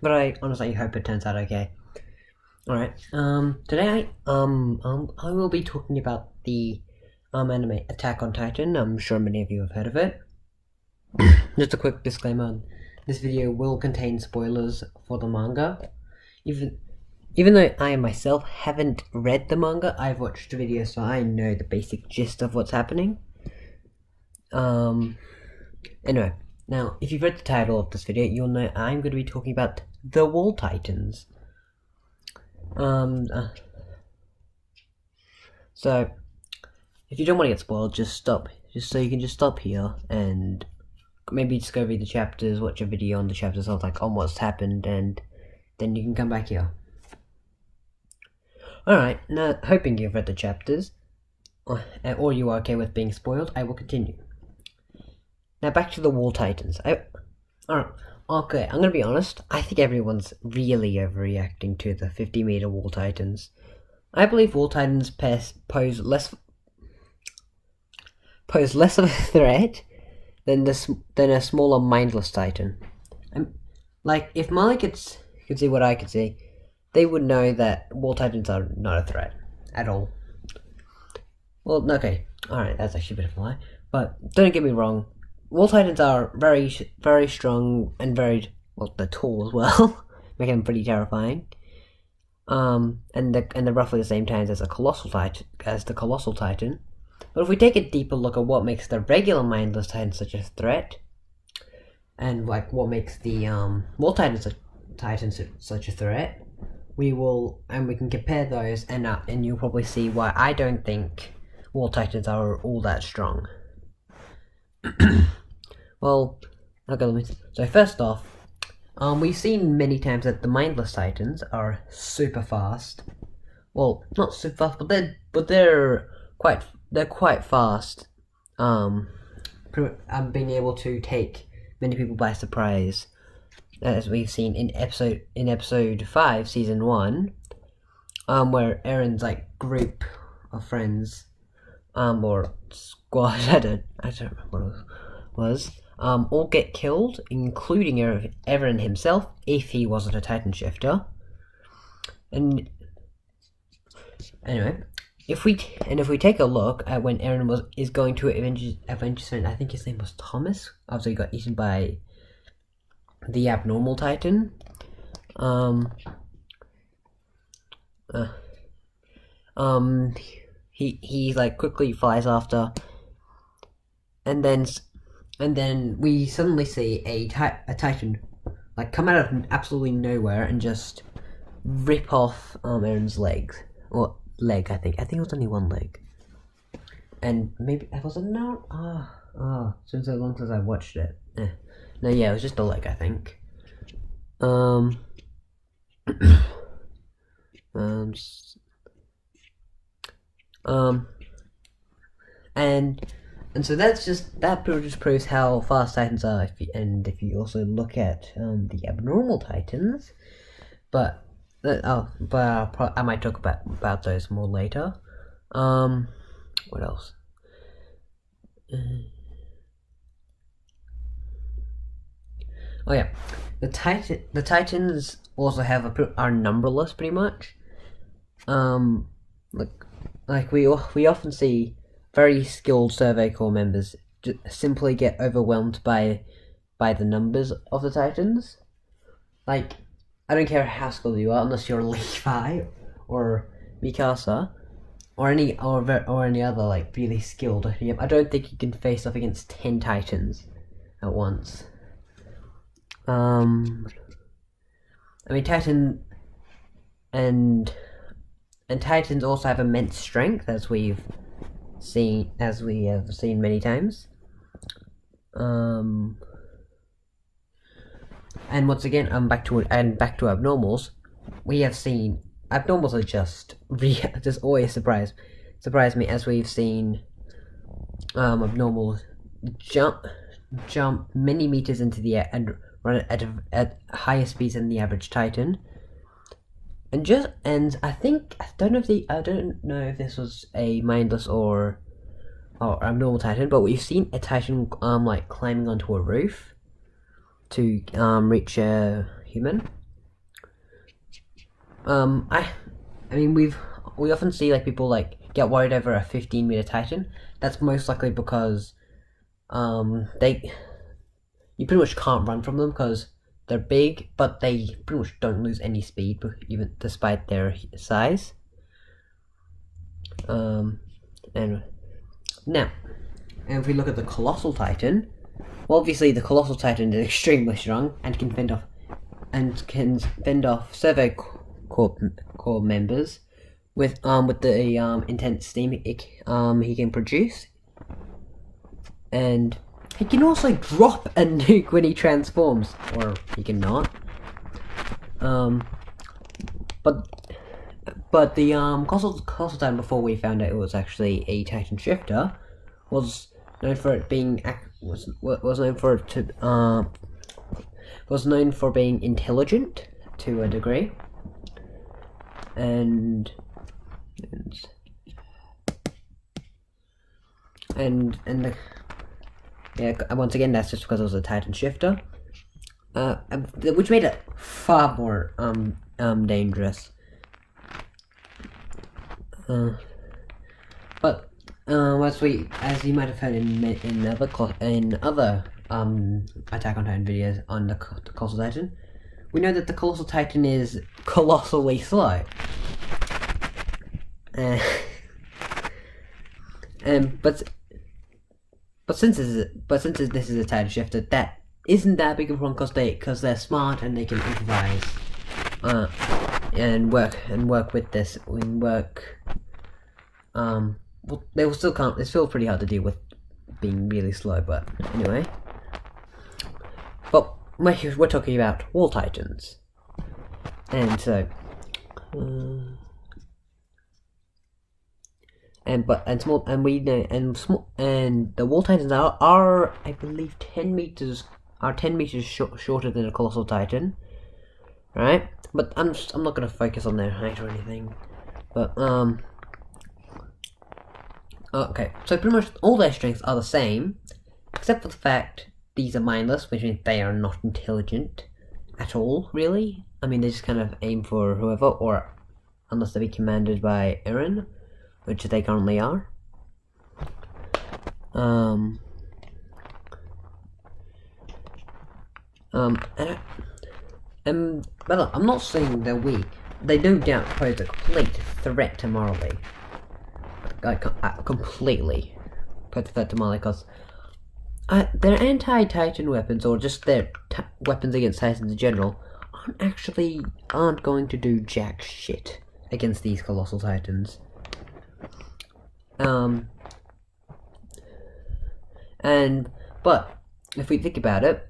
but I honestly hope it turns out okay. Alright, today I will be talking about the anime Attack on Titan. I'm sure many of you have heard of it. Just a quick disclaimer, this video will contain spoilers for the manga. Even though I myself haven't read the manga, I've watched the video, so I know the basic gist of what's happening. Anyway, now if you've read the title of this video, you'll know I'm going to be talking about the Wall Titans. So if you don't want to get spoiled, just stop. Just stop here and maybe just go read the chapters, watch a video on the chapters of on what's happened, and then you can come back here. Alright, now hoping you've read the chapters, or you are okay with being spoiled, I will continue. Now back to the Wall Titans. Alright, okay, I'm gonna be honest, I think everyone's really overreacting to the 50-meter Wall Titans. I believe Wall Titans pose less of a threat than a smaller mindless Titan. Like, if Molly could see what I could see, they would know that Wall Titans are not a threat at all. Well, okay, alright, that's actually a bit of a lie. But don't get me wrong, Wall Titans are very, very strong and very, well, they're tall as well, making them pretty terrifying. And they're roughly the same size as the Colossal Titan. But if we take a deeper look at what makes the regular mindless Titan such a threat, and what makes the Wall Titans such a threat, we can compare those, and you'll probably see why I don't think Wall Titans are all that strong. Well, okay, so first off, we've seen many times that the mindless Titans are super fast. Well, not super fast, but they're quite fast. Being able to take many people by surprise, as we've seen in episode 5, season 1, where Eren's group of friends, or squad, I don't remember what it was, all get killed, including Eren himself, if he wasn't a Titan shifter. And anyway, if we take a look at when Eren is going to Avengers, I think his name was Thomas, after he got eaten by the abnormal Titan. He quickly flies after, and then we suddenly see a Titan come out of absolutely nowhere and just rip off Eren's legs, or leg. I think it was only one leg, and maybe it was not. Since so long since I watched it. No, yeah, it was just a leg, I think. And so that just proves how fast Titans are. If you also look at the abnormal Titans, but I might talk about those more later. What else? Oh yeah, the Titans also are numberless, pretty much. We often see very skilled Survey Corps members simply get overwhelmed by the numbers of the Titans. I don't care how skilled you are, unless you're Levi or Mikasa or any other really skilled. I don't think you can face off against 10 Titans at once. I mean, Titan and Titans also have immense strength, as we have seen many times. And once again, back to abnormals. We have seen abnormals are just always surprise me, as we've seen abnormals jump many meters into the air and run at higher speeds than the average Titan. And I don't know if this was a mindless or abnormal Titan, but we've seen a Titan climbing onto a roof to reach a human. I mean, we often see like people like get worried over a 15-meter Titan. That's most likely because you pretty much can't run from them because they're big, but they pretty much don't lose any speed, even despite their size. And now, and if we look at the Colossal Titan, well, obviously the Colossal Titan is extremely strong and can fend off Servo Corps members with the intense steam he can produce, and he can also drop a nuke when he transforms, or he can not. But the Colossal Titan, before we found out it was actually a Titan Shifter, was known for it being was known for being intelligent to a degree, and once again, that's just because it was a Titan Shifter, which made it far more dangerous. But as you might have heard in other Attack on Titan videos on the Colossal Titan, we know that the Colossal Titan is colossally slow. But since this is a Titan Shifter, that isn't that big of a problem because they're smart and they can improvise and work with this. Well, they will still can't. It's still pretty hard to deal with being really slow, but anyway. But we're talking about Wall Titans, and so. And the Wall Titans are I believe 10 meters shorter than a Colossal Titan, right? But I'm not gonna focus on their height or anything. But okay, so pretty much all their strengths are the same, except for the fact these are mindless, which means they are not intelligent at all, really. I mean, they just kind of aim for whoever, or unless they be commanded by Eren, which they currently are. But I'm not saying they're weak. They no doubt pose a complete threat to Marley. Like, completely pose a threat to Marley, because their anti-Titan weapons, or just their weapons against Titans in general, aren't going to do jack shit against these Colossal Titans. But if we think about it,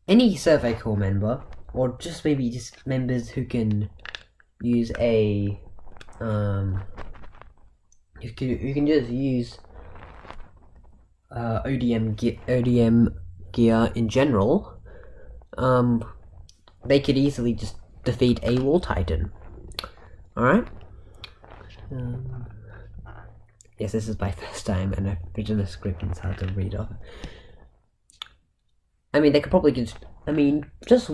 any Survey Corps member, or maybe just members who can use who can just use ODM gear in general, they could easily just defeat a Wall Titan. Alright? Yes, this is my first time, and I've written a script and it's hard to read off. I mean, they could probably just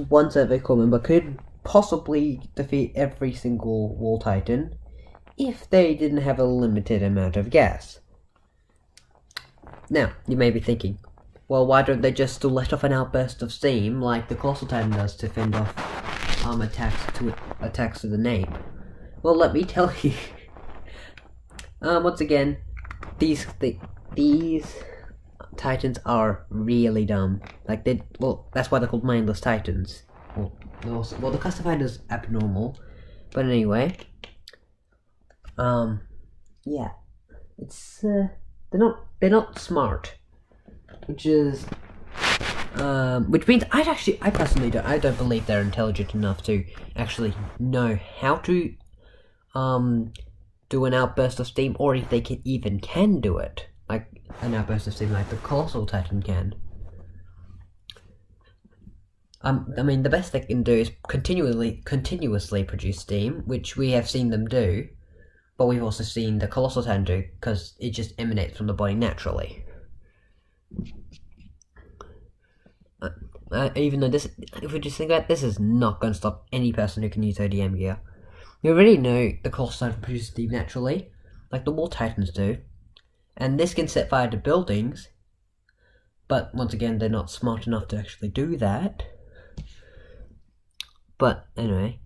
one Survey Corps member could possibly defeat every single Wall Titan if they didn't have a limited amount of gas. Now, you may be thinking, well, why don't they just let off an outburst of steam like the Colossal Titan does to fend off attacks to the nape? Well, let me tell you. Once again, these Titans are really dumb. Like, that's why they're called mindless Titans. Well, the classified as abnormal, but anyway. Yeah, it's they're not smart, which means I personally don't believe they're intelligent enough to actually know how to do an outburst of steam, or if they even can do it, like an outburst of steam like the Colossal Titan can. I mean, the best they can do is continuously produce steam, which we have seen them do, but we've also seen the Colossal Titan do, because it just emanates from the body naturally. Even though if we just think about it, this is not going to stop any person who can use ODM gear. we already know the Colossal Titan produces steam naturally, like the Wall Titans do, and this can set fire to buildings, but once again, they're not smart enough to actually do that. But anyway,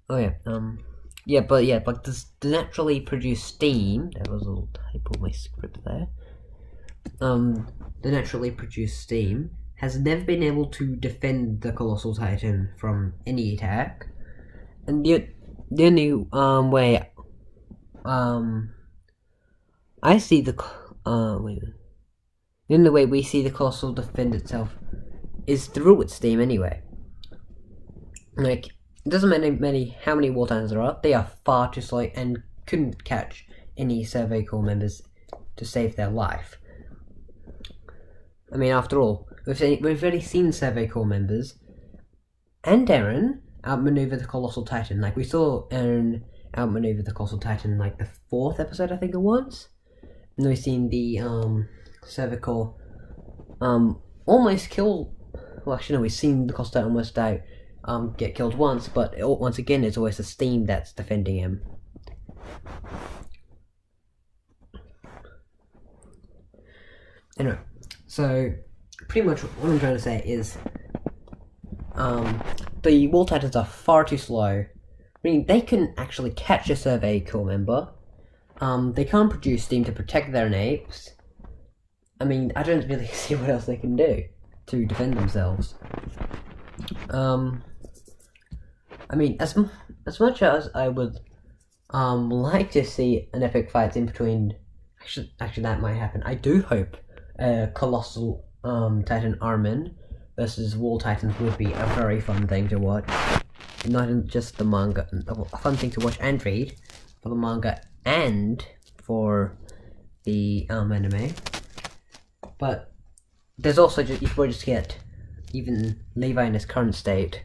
but this naturally produced steam. That was a little typo on my script there. The naturally produced steam has never been able to defend the Colossal Titan from any attack, and the only way I see the only way we see the Colossal defend itself is through its steam anyway. Like, it doesn't matter how many War Titans there are, they are far too slow and couldn't catch any Survey Corps members to save their life. I mean, after all, we've already seen Survey Corps members and Eren outmaneuver the Colossal Titan. Like, we saw Eren outmaneuver the Colossal Titan in, like, the 4th episode, I think it was. And we've seen the Survey Corps almost kill. Well, actually, no, we've seen the Colossal Titan almost die. Get killed once, but once again, it's always the steam that's defending him. Anyway, so pretty much what I'm trying to say is, the Wall Titans are far too slow. I mean, they can actually catch a Survey Corps member. They can't produce steam to protect their napes. I mean, I don't really see what else they can do to defend themselves. I mean, as much as I would like to see an epic fight in between, actually that might happen. I do hope Colossal Titan Armin versus Wall Titans would be a very fun thing to watch. Not just the manga, a fun thing to watch and read for the manga and for the anime. But there's also if we just get even Levi in his current state,